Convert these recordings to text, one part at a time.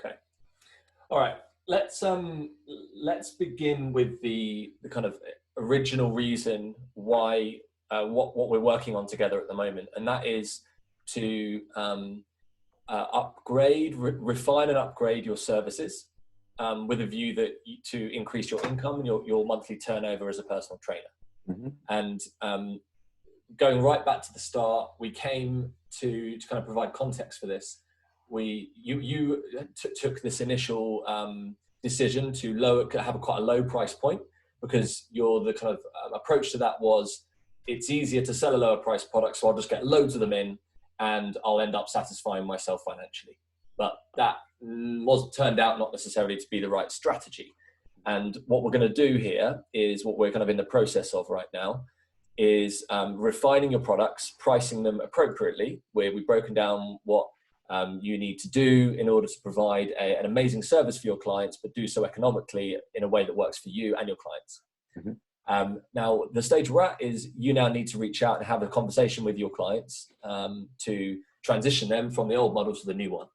Okay. All right. Let's begin with the kind of original reason why what we're working on together at the moment, and that is to refine and upgrade your services with a view that to increase your income and your monthly turnover as a personal trainer. Mm-hmm. And going right back to the start, we came to kind of provide context for this. You took this initial decision to have quite a low price point, because the kind of approach to that was, it's easier to sell a lower price product, so I'll just get loads of them in and I'll end up satisfying myself financially. But that turned out not necessarily to be the right strategy. And what we're going to do here is what we're kind of in the process of right now is refining your products, pricing them appropriately, where we've broken down what you need to do in order to provide an amazing service for your clients, but do so economically in a way that works for you and your clients. Mm-hmm. Now, the stage we're at is you now need to reach out and have a conversation with your clients to transition them from the old model to the new one.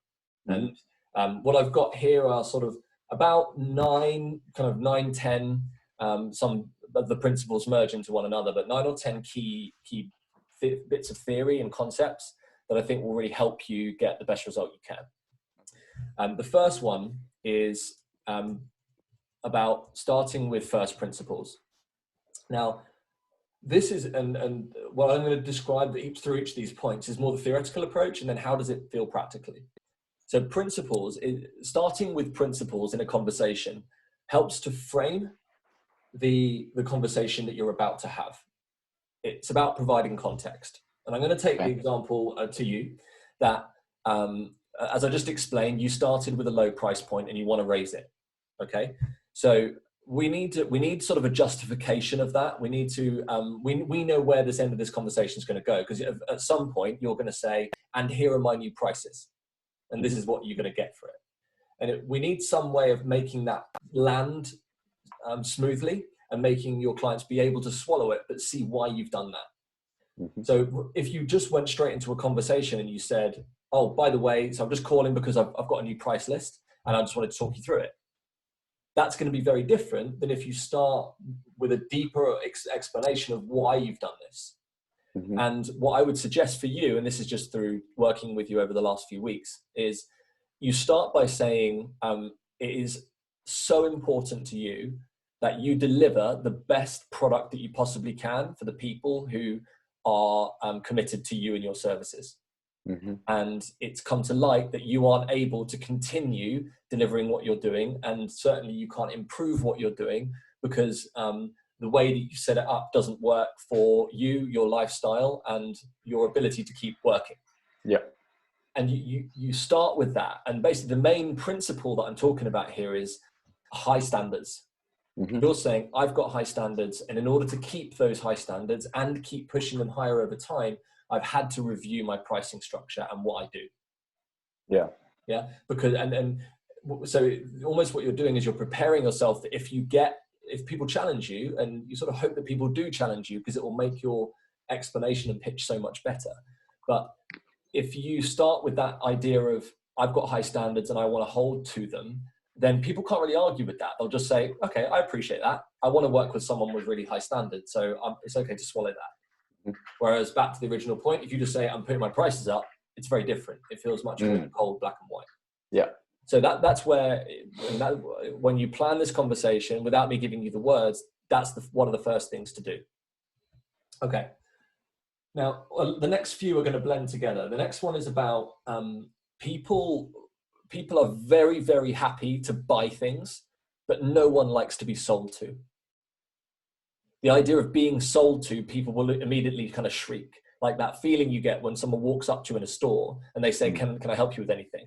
Mm-hmm. And what I've got here are sort of about 10, some of the principles merge into one another, but 9 or 10 key bits of theory and concepts that I think will really help you get the best result you can. The first one is about starting with first principles. Now, this is, and what I'm going to describe through each of these points is more the theoretical approach, and then how does it feel practically. So starting with principles in a conversation helps to frame the conversation that you're about to have. It's about providing context. And I'm going to take the example to you that, as I just explained, you started with a low price point and you want to raise it. Okay. So we need sort of a justification of that. We need to, we know where this end of this conversation is going to go, because at some point you're going to say, and here are my new prices. And this is what you're going to get for it. And we need some way of making that land smoothly and making your clients be able to swallow it, but see why you've done that. Mm-hmm. So if you just went straight into a conversation and you said, oh, by the way, so I'm just calling because I've got a new price list and I just wanted to talk you through it. That's going to be very different than if you start with a deeper explanation of why you've done this. Mm-hmm. And what I would suggest for you, and this is just through working with you over the last few weeks, is you start by saying it is so important to you that you deliver the best product that you possibly can for the people who are committed to you and your services. Mm-hmm. And it's come to light that you aren't able to continue delivering what you're doing, and certainly you can't improve what you're doing because the way that you set it up doesn't work for you, your lifestyle, and your ability to keep working. Yeah. And you start with that. And basically the main principle that I'm talking about here is high standards. Mm-hmm. You're saying, I've got high standards, and in order to keep those high standards and keep pushing them higher over time, I've had to review my pricing structure and what I do. Yeah. Yeah. Because, and so almost what you're doing is you're preparing yourself that if people challenge you, and you sort of hope that people do challenge you because it will make your explanation and pitch so much better. But if you start with that idea of, I've got high standards and I want to hold to them, then people can't really argue with that. They'll just say, okay, I appreciate that. I want to work with someone with really high standards, so it's okay to swallow that. Whereas back to the original point, if you just say, I'm putting my prices up, it's very different. It feels much more cold, black and white. Yeah. So that's where, when you plan this conversation, without me giving you the words, that's one of the first things to do. Okay. Now, the next few are going to blend together. The next one is about people are very, very happy to buy things, but no one likes to be sold to. The idea of being sold to, people will immediately kind of shriek, like that feeling you get when someone walks up to you in a store and they say, can I help you with anything?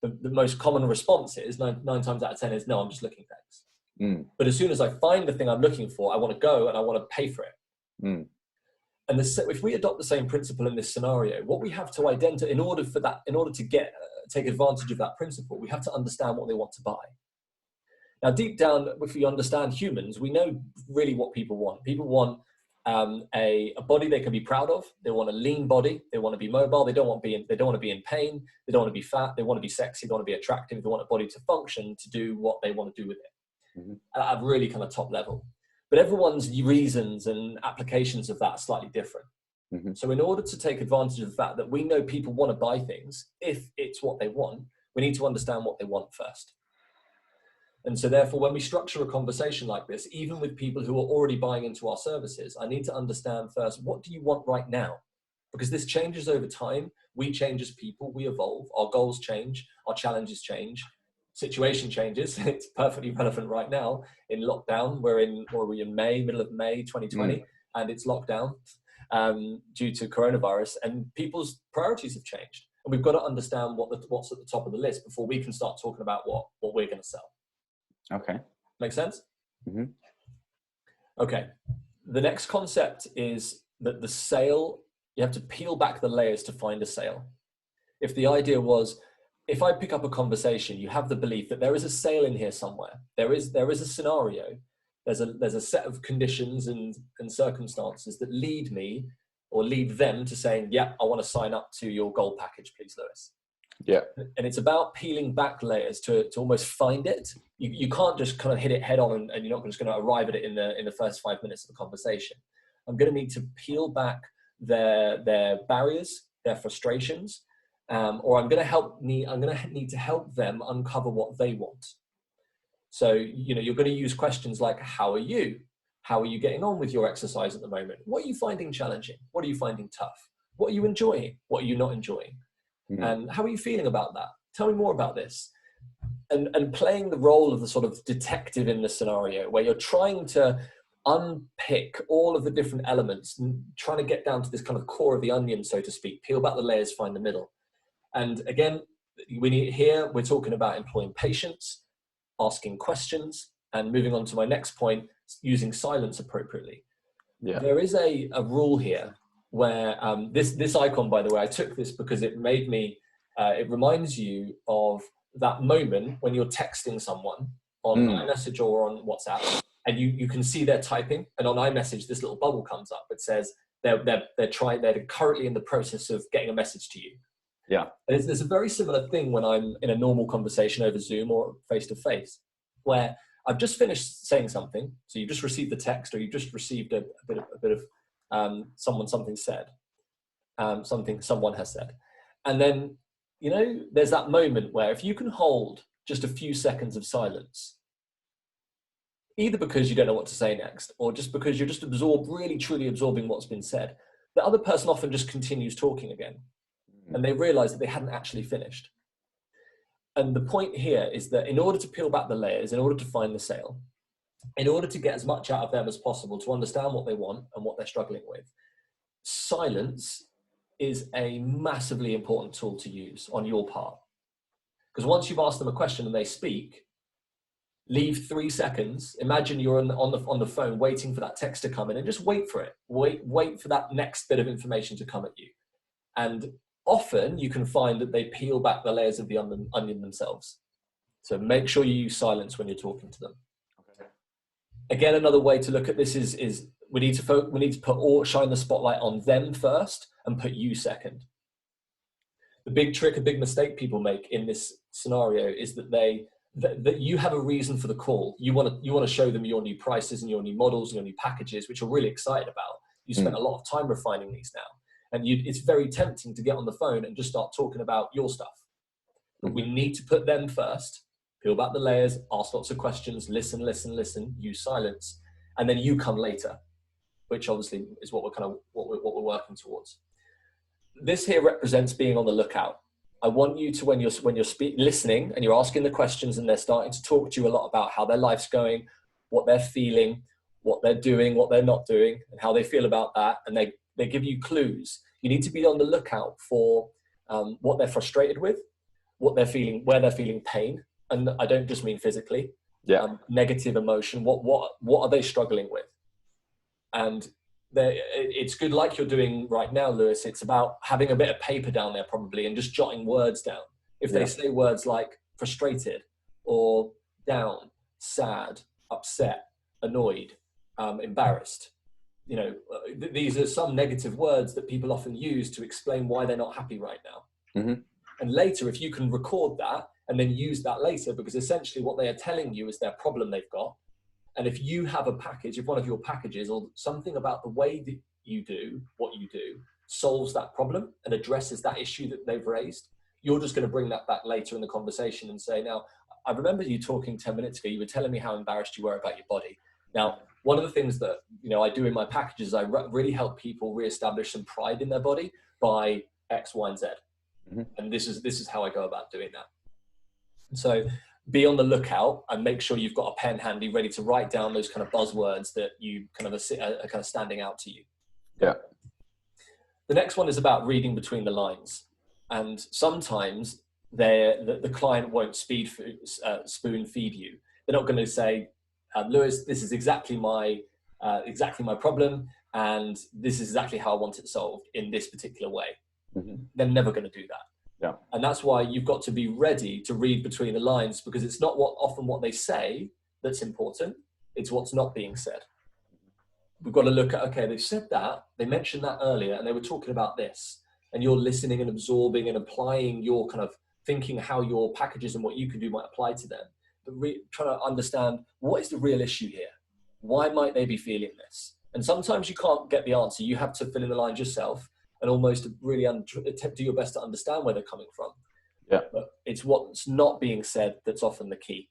The most common response is, nine times out of 10 is, no, I'm just looking, thanks. But as soon as I find the thing I'm looking for, I want to go and I want to pay for it. And if we adopt the same principle in this scenario, what we have to identify, in order to take advantage of that principle, we have to understand what they want to buy. Now, deep down, if we understand humans, we know really what people want. People want a body they can be proud of. They want a lean body. They want to be mobile. They don't want to be in pain. They don't want to be fat. They want to be sexy. They want to be attractive. They want a body to function, to do what they want to do with it at a really kind of top level. But everyone's reasons and applications of that are slightly different. So in order to take advantage of the fact that we know people want to buy things, if it's what they want, we need to understand what they want first. And so therefore, when we structure a conversation like this, even with people who are already buying into our services, I need to understand first, what do you want right now? Because this changes over time. We change as people, we evolve, our goals change, our challenges change, situation changes. It's perfectly relevant right now in lockdown. We're in May, middle of May 2020, and it's lockdown due to coronavirus, and people's priorities have changed. And we've got to understand what's at the top of the list before we can start talking about what we're going to sell. Okay. Make sense? Okay. The next concept is that the sale, you have to peel back the layers to find a sale. If the idea was, if I pick up a conversation, you have the belief that there is a sale in here somewhere. There is a scenario. There's a set of conditions and circumstances that lead me or lead them to saying, yeah, I want to sign up to your gold package, please, Lewis. Yeah. And it's about peeling back layers to almost find it. You can't just kind of hit it head on and you're not just going to arrive at it in the first 5 minutes of the conversation. I'm going to need to peel back their barriers, their frustrations, or I'm going to need to help them uncover what they want. So, you're going to use questions like, how are you? How are you getting on with your exercise at the moment? What are you finding challenging? What are you finding tough? What are you enjoying? What are you not enjoying? And how are you feeling about that? Tell me more about this. And playing the role of the sort of detective in the scenario, where you're trying to unpick all of the different elements and trying to get down to this kind of core of the onion, so to speak, peel back the layers, find the middle. And again, we're talking about employing patience, asking questions, and moving on to my next point, using silence appropriately. Yeah. There is a rule here where this icon, by the way, I took this because it made me, it reminds you of that moment when you're texting someone on iMessage or on WhatsApp, and you can see they're typing, and on iMessage, this little bubble comes up. It says they're currently in the process of getting a message to you. Yeah. There's a very similar thing when I'm in a normal conversation over Zoom or face-to-face, where I've just finished saying something. So you've just received the text, or you've just received a bit of someone said, someone has said. And then, there's that moment where if you can hold just a few seconds of silence, either because you don't know what to say next, or just because you're just really truly absorbing what's been said, the other person often just continues talking again. And they realize that they hadn't actually finished. And the point here is that in order to peel back the layers, in order to find the sale, in order to get as much out of them as possible, to understand what they want and what they're struggling with, silence is a massively important tool to use on your part. Because once you've asked them a question and they speak, leave 3 seconds. Imagine you're on the phone waiting for that text to come in, and just wait for it. Wait for that next bit of information to come at you. And often you can find that they peel back the layers of the onion themselves. So make sure you use silence when you're talking to them. Okay. Again, another way to look at this is we need to shine the spotlight on them first and put you second. The big trick, a big mistake people make in this scenario is that you have a reason for the call. You want to show them your new prices and your new models and your new packages, which you're really excited about. You spent a lot of time refining these now. And it's very tempting to get on the phone and just start talking about your stuff. But we need to put them first, peel back the layers, ask lots of questions, listen, use silence, and then you come later, which obviously is what we're working towards. This here represents being on the lookout. I want you to, when you're listening and you're asking the questions and they're starting to talk to you a lot about how their life's going, what they're feeling, what they're doing, what they're not doing, and how they feel about that, and they give you clues. You need to be on the lookout for what they're frustrated with, what they're feeling, where they're feeling pain. And I don't just mean physically, negative emotion. What are they struggling with? And it's good, like you're doing right now, Lewis. It's about having a bit of paper down there probably and just jotting words down. If they say words like frustrated or down, sad, upset, annoyed, embarrassed, you know, these are some negative words that people often use to explain why they're not happy right now. Mm-hmm. And later, if you can record that and then use that later, because essentially what they are telling you is their problem they've got. And if you have a package, if one of your packages or something about the way that you do what you do solves that problem and addresses that issue that they've raised, you're just going to bring that back later in the conversation and say, now, I remember you talking 10 minutes ago, you were telling me how embarrassed you were about your body. Now, one of the things that, you know, I do in my packages, I really help people reestablish some pride in their body by X, Y, and Z. Mm-hmm. And this is how I go about doing that. So be on the lookout and make sure you've got a pen handy ready to write down those kind of buzzwords that you kind of are kind of standing out to you. Yeah. The next one is about reading between the lines. And sometimes the client won't spoon feed you. They're not going to say, Lewis, this is exactly my problem, and this is exactly how I want it solved in this particular way. Mm-hmm. They're never going to do that. Yeah. And that's why you've got to be ready to read between the lines, because it's not often what they say that's important, it's what's not being said. We've got to look at, okay, they've said that, they mentioned that earlier, and they were talking about this, and you're listening and absorbing and applying your kind of thinking how your packages and what you can do might apply to them, but trying to understand what is the real issue here? Why might they be feeling this? And sometimes you can't get the answer. You have to fill in the lines yourself and almost really do your best to understand where they're coming from. Yeah. But it's what's not being said that's often the key.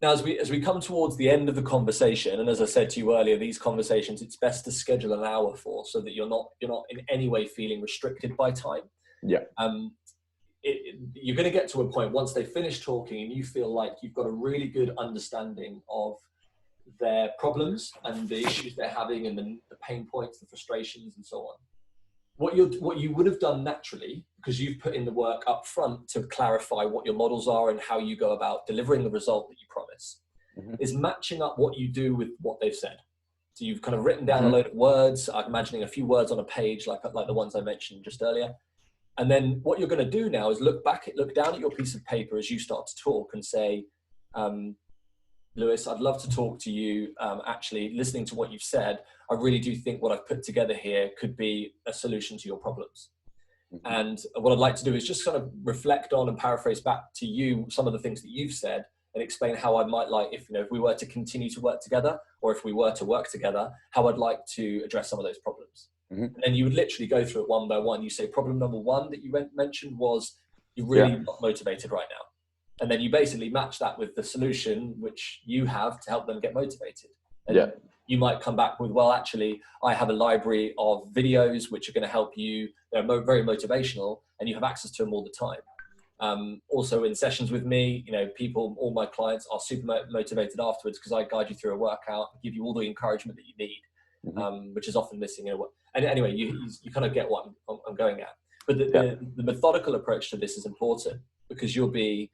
Now, as we come towards the end of the conversation, and as I said to you earlier, these conversations, it's best to schedule an hour for, so that you're not in any way feeling restricted by time. Yeah. You're going to get to a point once they finish talking and you feel like you've got a really good understanding of their problems and the issues they're having and the pain points, the frustrations, and so on. What you would have done naturally, because you've put in the work up front to clarify what your models are and how you go about delivering the result that you promise, mm-hmm. is matching up what you do with what they've said. So you've kind of written down mm-hmm. a load of words. I'm imagining a few words on a page, like the ones I mentioned just earlier. And then what you're going to do now is look down at your piece of paper as you start to talk and say, Lewis, I'd love to talk to you. Actually, listening to what you've said, I really do think what I've put together here could be a solution to your problems. Mm-hmm. And what I'd like to do is just sort of reflect on and paraphrase back to you some of the things that you've said and explain how I might like, if we were to continue to work together, or if we were to work together, how I'd like to address some of those problems. Mm-hmm. And then you would literally go through it one by one. You say, problem number one that you mentioned was you're really not motivated right now. And then you basically match that with the solution which you have to help them get motivated. And you might come back with, well, actually, I have a library of videos which are going to help you. They're very motivational, and you have access to them all the time. Also in sessions with me, all my clients are super motivated afterwards because I guide you through a workout, give you all the encouragement that you need, mm-hmm. Which is often missing. And anyway, you kind of get what I'm going at. But the methodical approach to this is important, because you'll be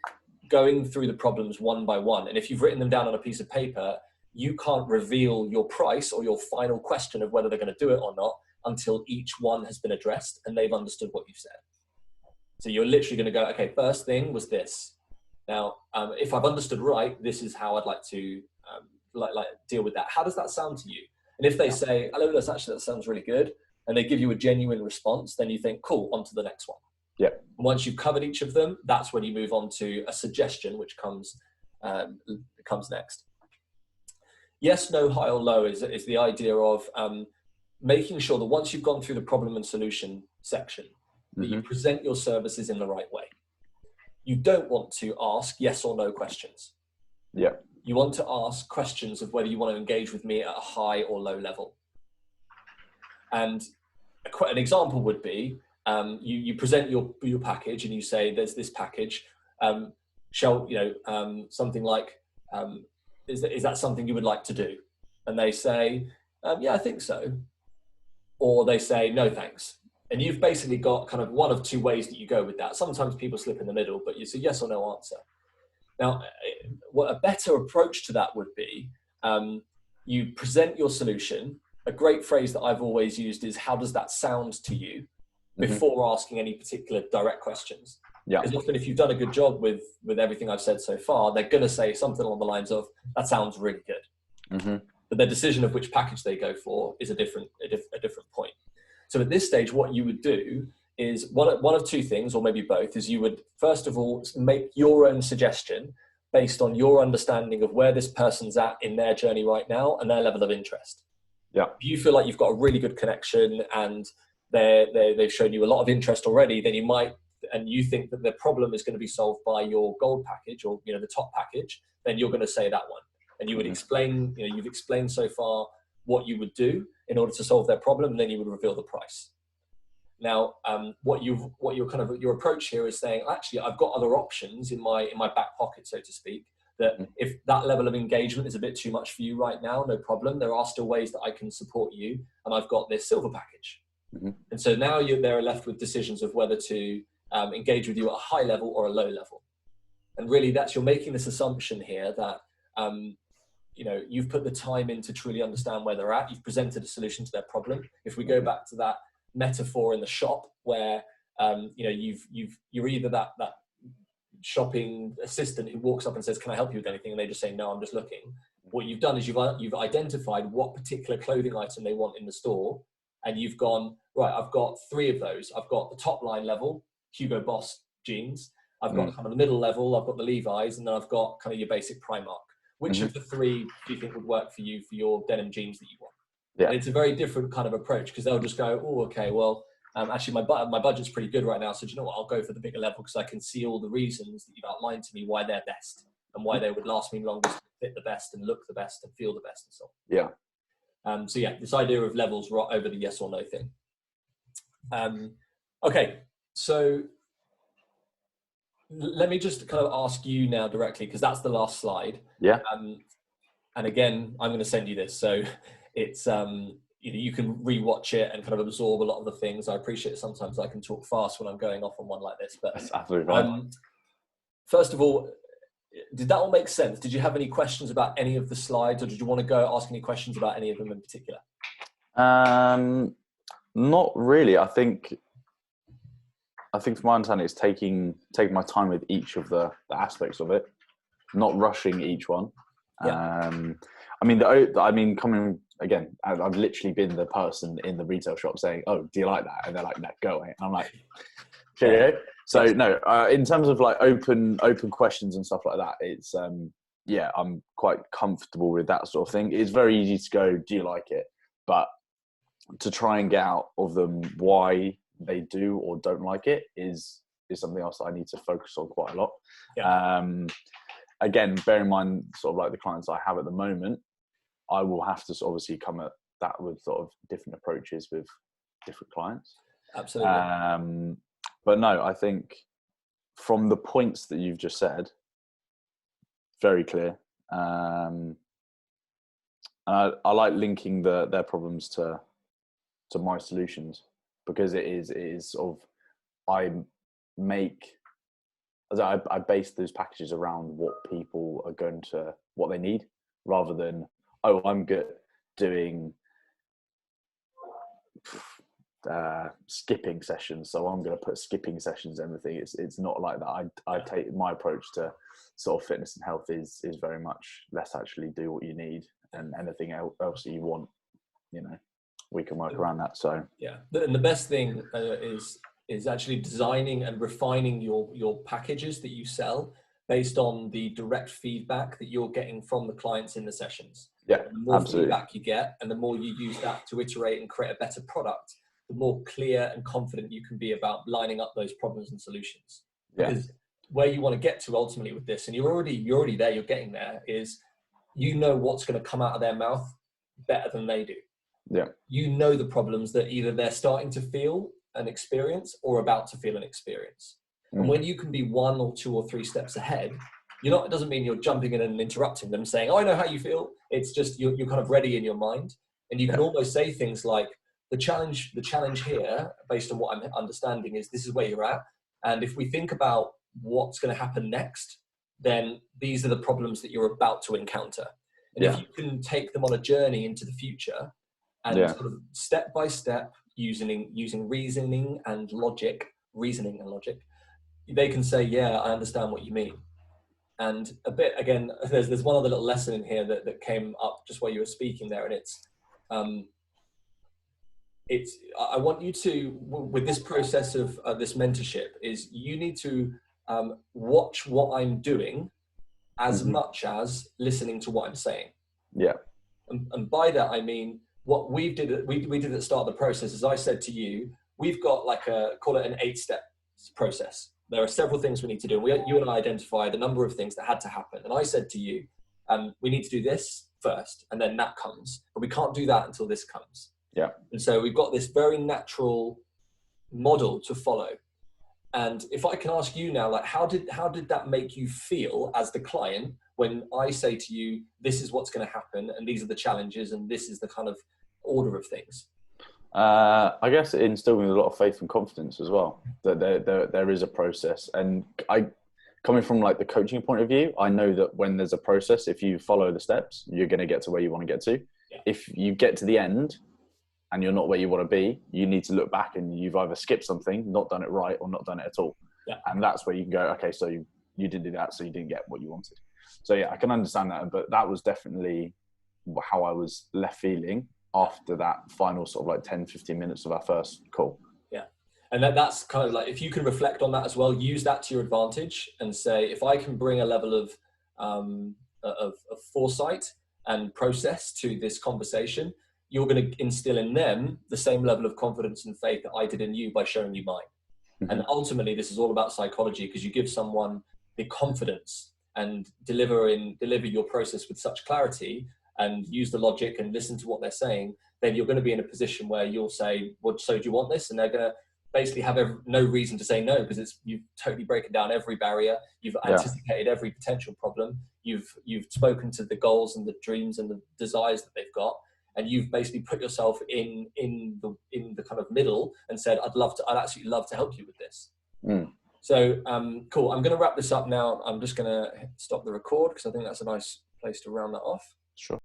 going through the problems one by one. And if you've written them down on a piece of paper, you can't reveal your price or your final question of whether they're going to do it or not until each one has been addressed and they've understood what you've said. So you're literally going to go, okay, first thing was this. Now, if I've understood right, this is how I'd like to like deal with that. How does that sound to you? And if they say, hello, that sounds really good, and they give you a genuine response, then you think, cool, on to the next one. Yeah. Once you've covered each of them, that's when you move on to a suggestion, which comes next. Yes, no, high or low is the idea of making sure that once you've gone through the problem and solution section, that mm-hmm. you present your services in the right way. You don't want to ask yes or no questions. Yeah. You want to ask questions of whether you want to engage with me at a high or low level. And an example would be, you present your package and you say, there's this package, something like, is that something you would like to do? And they say, yeah, I think so. Or they say, no, thanks. And you've basically got kind of one of two ways that you go with that. Sometimes people slip in the middle, but it's a yes or no answer. Now, what a better approach to that would be, you present your solution. A great phrase that I've always used is, how does that sound to you? Before mm-hmm. asking any particular direct questions. Yeah. Because often if you've done a good job with everything I've said so far, they're going to say something along the lines of, that sounds really good. Mm-hmm. but their decision of which package they go for is a different point. So at this stage, what you would do is one of two things, or maybe both, is you would first of all make your own suggestion based on your understanding of where this person's at in their journey right now and their level of interest. Yeah. If you feel like you've got a really good connection and they've shown you a lot of interest already, then you might, and you think that the problem is going to be solved by your gold package or, you know, the top package, then you're going to say that one. And you would explain, you know, you've explained so far what you would do in order to solve their problem, and then you would reveal the price. Now, your approach here is saying, actually, I've got other options in my back pocket, so to speak, that if that level of engagement is a bit too much for you right now, no problem. There are still ways that I can support you, and I've got this silver package. Mm-hmm. And so now they're left with decisions of whether to engage with you at a high level or a low level. And really, you're making this assumption here that you know, you've put the time in to truly understand where they're at. You've presented a solution to their problem. If we go back to that metaphor in the shop where you know, you're either that shopping assistant who walks up and says, can I help you with anything, and they just say, no, I'm just looking. What you've done is you've identified what particular clothing item they want in the store, and you've gone, right, I've got 3 of those. I've got the top line level Hugo Boss jeans, I've got kind of the middle level, I've got the Levi's, and then I've got kind of your basic Primark. Which of the 3 do you think would work for you for your denim jeans that you want? Yeah. And it's a very different kind of approach, because they'll just go, oh, okay, well, actually my budget's pretty good right now, so do you know what, I'll go for the bigger level because I can see all the reasons that you've outlined to me why they're best and why they would last me longest, fit the best and look the best and feel the best and so on. Yeah. So yeah, this idea of levels over the yes or no thing. Okay, so let me just kind of ask you now directly, because that's the last slide. Yeah. And again, I'm going to send you this, so it's you know, you can rewatch it and kind of absorb a lot of the things. I appreciate sometimes I can talk fast when I'm going off on one like this, but that's absolutely right. First of all, did that all make sense? Did you have any questions about any of the slides, or did you want to go ask any questions about any of them in particular? Not really. I think from my understanding, it's taking my time with each of the aspects of it, not rushing each one. Yeah. I mean, coming again, I've literally been the person in the retail shop saying, "Oh, do you like that?" And they're like, "No, go away." And I'm like, "Okay." Yeah. So no, in terms of like open questions and stuff like that, it's yeah, I'm quite comfortable with that sort of thing. It's very easy to go, "Do you like it?" But to try and get out of them why they do or don't like it is something else that I need to focus on quite a lot. Yeah. Again, bear in mind sort of like the clients I have at the moment, I will have to obviously come at that with sort of different approaches with different clients. Absolutely. But no, I think from the points that you've just said, very clear. And I like linking their problems to my solutions, because it is sort of, I base those packages around what people are going to, what they need, rather than, oh, I'm good doing skipping sessions, so I'm going to put skipping sessions and everything. It's not like that. I take my approach to sort of fitness and health is very much, let's actually do what you need, and anything else that you want, you know, we can work around that. So yeah, and the best thing is actually designing and refining your packages that you sell based on the direct feedback that you're getting from the clients in the sessions. Yeah, and the more absolutely. feedback you get, and the more you use that to iterate and create a better product, the more clear and confident you can be about lining up those problems and solutions. Because where you want to get to ultimately with this, and you're already there, you're getting there, is you know what's going to come out of their mouth better than they do. Yeah. You know the problems that either they're starting to feel and experience or about to feel and experience. And when you can be 1 or 2 or 3 steps ahead, it doesn't mean you're jumping in and interrupting them saying, "Oh, I know how you feel." It's just you're kind of ready in your mind, and you can almost say things like, the challenge here, based on what I'm understanding, is this is where you're at. And if we think about what's going to happen next, then these are the problems that you're about to encounter. And if you can take them on a journey into the future, and sort of step by step, using reasoning and logic, they can say, "Yeah, I understand what you mean." And a bit, again, there's one other little lesson in here that came up just while you were speaking there. And I want you to, with this process of this mentorship, is you need to watch what I'm doing as much as listening to what I'm saying. Yeah. And by that, I mean, what we did at the start of the process, as I said to you, we've got like call it an 8-step process. There are several things we need to do. You and I identified a number of things that had to happen. And I said to you, we need to do this first, and then that comes. But we can't do that until this comes. Yeah. And so we've got this very natural model to follow. And if I can ask you now, like, how did that make you feel as the client when I say to you, this is what's going to happen, and these are the challenges, and this is the kind of order of things? I guess it instilled me a lot of faith and confidence as well, that there is a process. And coming from like the coaching point of view, I know that when there's a process, if you follow the steps, you're going to get to where you want to get to. Yeah. If you get to the end and you're not where you want to be, you need to look back and you've either skipped something, not done it right, or not done it at all. Yeah. And that's where you can go, okay, so you didn't do that, so you didn't get what you wanted. So yeah, I can understand that, but that was definitely how I was left feeling after that final sort of like 10, 15 minutes of our first call. Yeah. And that's kind of like, if you can reflect on that as well, use that to your advantage and say, if I can bring a level of foresight and process to this conversation, you're going to instill in them the same level of confidence and faith that I did in you by showing you mine. Mm-hmm. And ultimately, this is all about psychology, because you give someone the confidence and deliver your process with such clarity and use the logic and listen to what they're saying, then you're going to be in a position where you'll say, well, so do you want this? And they're going to basically have no reason to say no, because you've totally broken down every barrier. You've anticipated every potential problem. You've spoken to the goals and the dreams and the desires that they've got. And you've basically put yourself in the kind of middle and said, I'd absolutely love to help you with this. Mm. So cool. I'm going to wrap this up now. I'm just going to stop the record because I think that's a nice place to round that off. Sure.